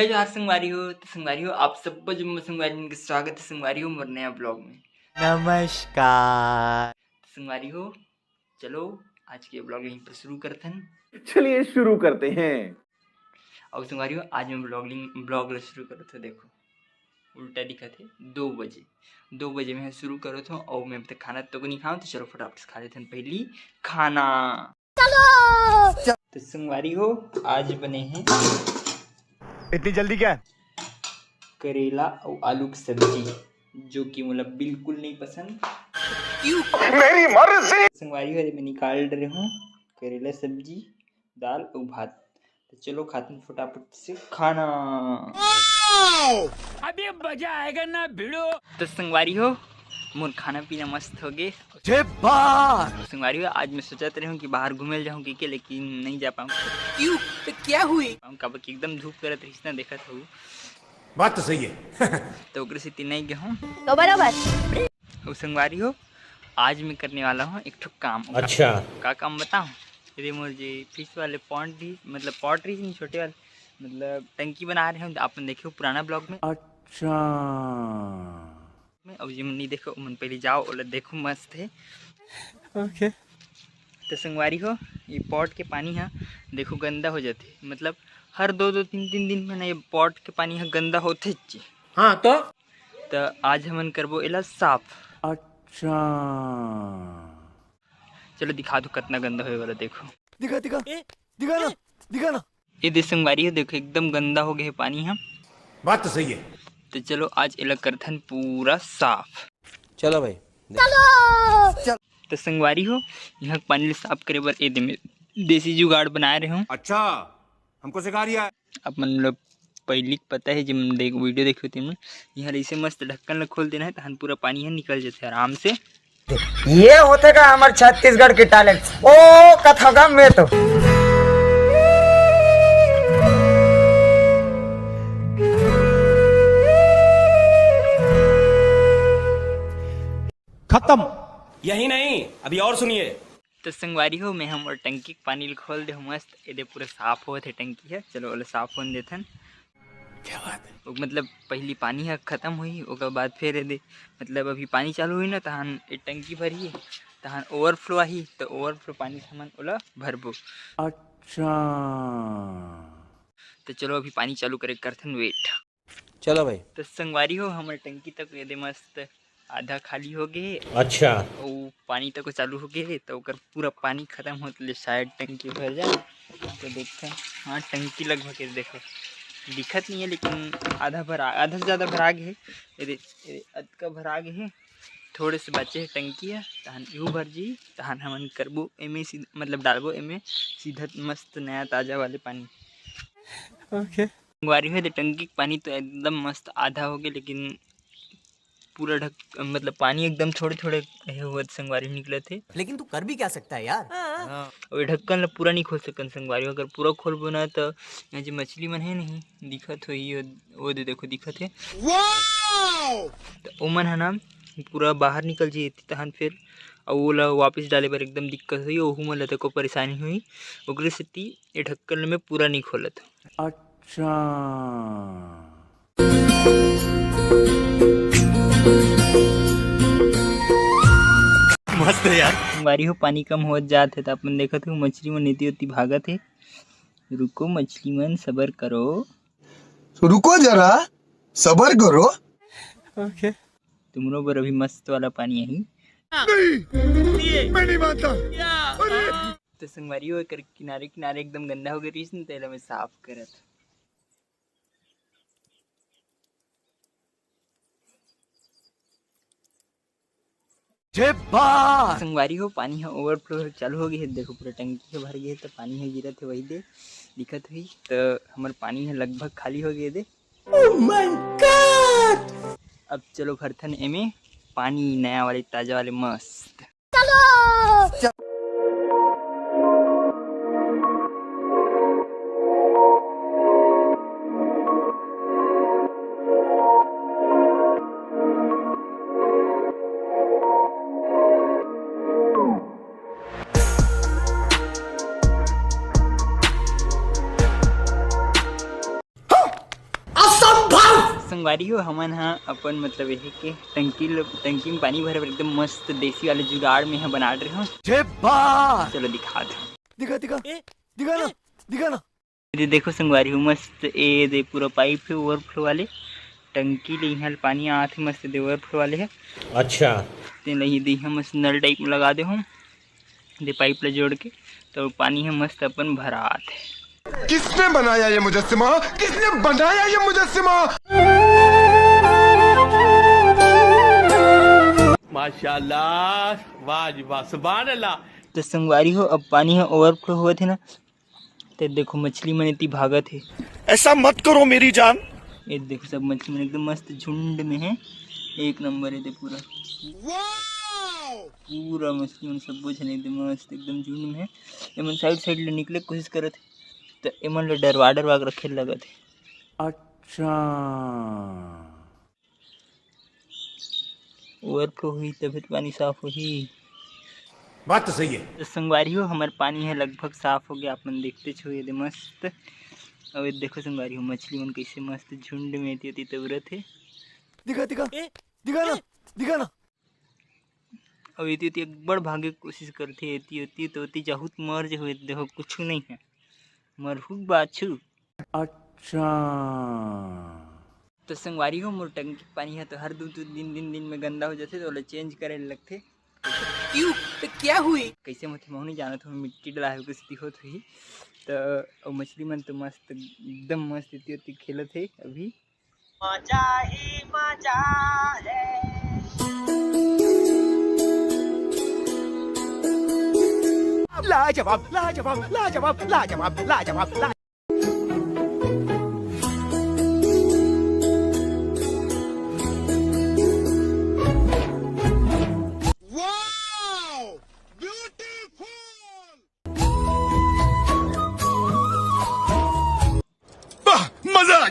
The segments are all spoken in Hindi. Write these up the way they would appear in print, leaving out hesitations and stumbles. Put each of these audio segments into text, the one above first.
जय जोहार संगवारी हो आप सबको जुम्मन संगवारी का स्वागत है संगवारी हो मोर नया ब्लॉग में। नमस्कार संगवारी हो चलो आज के ब्लॉग यहीं पर शुरू करते हैं। चलिए शुरू करते हैं। और संगवारी हो आज मैं ब्लॉग शुरू करो तो देखो उल्टा दिखा थे 2 बजे मैं शुरू करो तो और मैं अब तक खाना तो नहीं खाऊं तो चलो फटाफट से खा लेते हैं पहली खाना। चलो तो संगवारी हो आज बने हैं इतनी जल्दी क्या? करेला और आलू की सब्जी जो कि मतलब बिल्कुल नहीं पसंद। मेरी मर्जी। संगवारी हो मैं निकाल रही हूँ करेला सब्जी दाल और भात। तो चलो खाते हैं फटाफट से खाना। अभी मजा आएगा ना भिड़ो। तो संगवारी हो मोर खाना पीना मस्त हो गए। संगवारी हो आज मैं सोचते रही हूँ कि बाहर घूमे जाऊँ कि लेकिन नहीं जा पाऊँ। क्यों? तो क्या हुई? कब कि एकदम धूप करत रही इतना देखा था बात तो सही है। तो ओकरे से नहीं गया हूँ तो बराबर। और संगवारी हो आज मैं करने वाला हूँ एक ठो काम। अच्छा का काम बताऊँ? यदि मुझे फिश वाले पॉट रही नहीं छोटे वाले मतलब टंकी बना रहे हैं। आप देखे पुराना ब्लॉग में। अच्छा अब ये नहीं देखो मन पहले जाओ और देखो मस्त है। ओके तो संगवारी हो ये पॉट के पानी है देखो गंदा हो जाते मतलब हर 2-3 दिन में ना ये पॉट के पानी है गंदा होते। हाँ तो आज हमन करबो एला साफ। अच्छा चलो दिखा दो कितना गंदा होए वाला देखो। दिखा ना ये देख संगवारी हो देखो एकदम गंदा हो गया है पानी है। बात तो सही है। तो चलो आज एला करथन पूरा साफ। चलो भाई तो संगवारी हो यहाँ पानी साफ करे बर ए देसी जुगाड़ बना रहे हूँ। अच्छा हमको सिखा रिया है। अब मतलब पहले पता है जब वीडियो देखी थी मैं यहाँ ऐसे मस्त ढक्कन ल खोल देना है तो पूरा पानी यहाँ निकल जाता है आराम से। ये होते का हमारे छत्तीसगढ़ के टैलेंट ओ कथा में तो खत्म। यही नहीं अभी और सुनिए। तो संगवारी हो मैं हम और टंकी के पानी खोल दे मस्त ये पूरा साफ होते टंकी है। चलो ओला साफ होने देथन। क्या बात है? मतलब पहली पानी है खत्म हुई उसके बाद फिर दे मतलब अभी पानी चालू हुई ना तहन एक टंकी भरी तहन ओवरफ्लो आई तो ओवरफ्लो पानी हमन ओला भरबो। अच्छा तो चलो अभी पानी चालू करे करथन वेट। चलो भाई। तो संगवारी हो हमारे टंकी तक ये दे मस्त आधा खाली हो गए। अच्छा और पानी तक चालू हो गए तो पूरा पानी खत्म होते शायद टंकी भर जाए। तो देखते हैं हाँ टंकी लगभग देखो दिखत नहीं है लेकिन आधा से ज़्यादा भरा गए है। अध का भरा गए है थोड़े से बचे है टंकी है तहन यूँ भर जी तहन हमन करबो एमे मतलब डालबो एमे सीधा मस्त नया ताज़ा वाले पानी। ओके संगवारी हो टंकी के पानी तो एकदम मस्त आधा हो गया लेकिन पूरा मतलब पानी एकदम थोड़े हुए संगवारी निकले थे। लेकिन तू कर भी क्या सकता है यार। और ढक्कन ला पूरा नहीं खोल सकन संगवारी अगर पूरा खोलबो ना तो यहाँ जो मछली मन है नहीं दिखत हो वो दे देखो दिखत है तो ओमन है ना पूरा बाहर निकल जाइए तहन फिर और ओला वापस डाले पर एकदम दिक्कत हुई ओहू मन ला को परेशानी हुई ओकरे सेती ये ढक्कन में पूरा नहीं खोलत। अच्छा मस्त है यार। संगवारी हो पानी कम हो जाते तो अपन देखत हो मछली मन नीति उती भागत है। रुको मछली मन सबर करो रुको जरा सबर करो। ओके तुमरो बर अभी मस्त वाला पानी यही मैं नहीं मानता। तो संगवारी हो कर किनारे एकदम गंदा हो गई तो तेला में साफ करत। संगवारी हो पानी है ओवरफ्लो चालू हो गई है देखो पूरा टंकी है भर गई है तो पानी है गिरत है वही दे दिक्कत हुई तो हमारे पानी है लगभग खाली हो गए दे। Oh my God. अब चलो भरथन एमे पानी नया वाले ताजा वाले मस्त। संगवारी हो हमन हाँ अपन मतलब यही के टंकी में पानी भरे एकदम मस्त देसी वाले जुगाड़ में है बना रहे हो। चलो दिखा दो, दिखा ना। ये देखो संगवारी हो मस्त ये दे पूरा पाइप है ओवरफ्लो वाले टंकी ले यहाँ पानी आते मस्त दे ओवरफ्लो वाले है। अच्छा ते नहीं दे हम मस्त नल टाइप में लगा दे हम दे पाइप ले जोड़ के तो पानी है मस्त अपन भरात है। किसने बनाया ये मुजस्सिमा? किसने बनाया ये मुजस्सिमा? माशाल्लाह वाह जी वाह सुभान अल्लाह। तो संगवारी हो अब पानी है ओवरफ्लो हुआ थे ना तो देखो मछली मन इतनी भागत है। ऐसा मत करो मेरी जान। ये देखो सब मछली मन एकदम मस्त झुंड में है, एक नंबर है पूरा पूरा मछली मन सब बुझ एकदम मस्त एकदम झुंड में है। एमन साइड ले निकले कोशिश करे थे तो एमन ले डरवा रखे लगा थे। अच्छा ओवरफ्लो हुई तभी तो पानी साफ हुई। बात तो सही है। तो संगवारी हो हमारे पानी है लगभग साफ हो गया, आप मन देखते छो ये मस्त। और ये देखो संगवारी हो मछली मन कैसे मस्त झुंड में होती तबरत है। दिखा ना। और ये एक बड़ भागे कोशिश करते एती तो चाहूत मर जो देखो कुछ नहीं है मरहू बाछू। अच्छा तो संगवारी हो मोर टंकी पानी है तो हर दो दिन में गंदा हो जाते तो चेंज करे लगते। क्यों? तो क्या हुई? कैसे मत नहीं जाना था मिट्टी डला कुछ दिखत हुई तो मछली मन तो मस्त एकदम मस्त इतनी खेलत है अभी। मजा ही मजा है। लाजवाब लाजवाब लाजवाब लाजवाब लाजवाब। मजा आ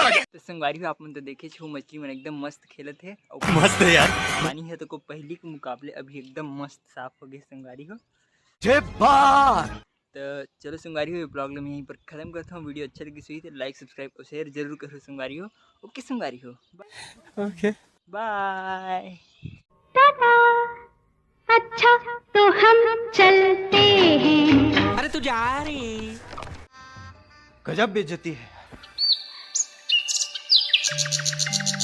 गया। तो संगवारी हो आप मन तो देखे छो मछली मन एकदम मस्त खेलत है और मस्त है यार। पानी है तो को पहले के मुकाबले अभी एकदम मस्त साफ हो गए संगवारी हो। तो चलो संगवारी हो ब्लॉग में यहीं पर खत्म करता हूँ। वीडियो अच्छा लगी सही तो लाइक सब्सक्राइब और शेयर जरूर करो संगवारी हो। ओके संगवारी हो ओके बाय। अच्छा तो हम चलते हैं। अरे तू जा रही। गजब बेइज्जती है।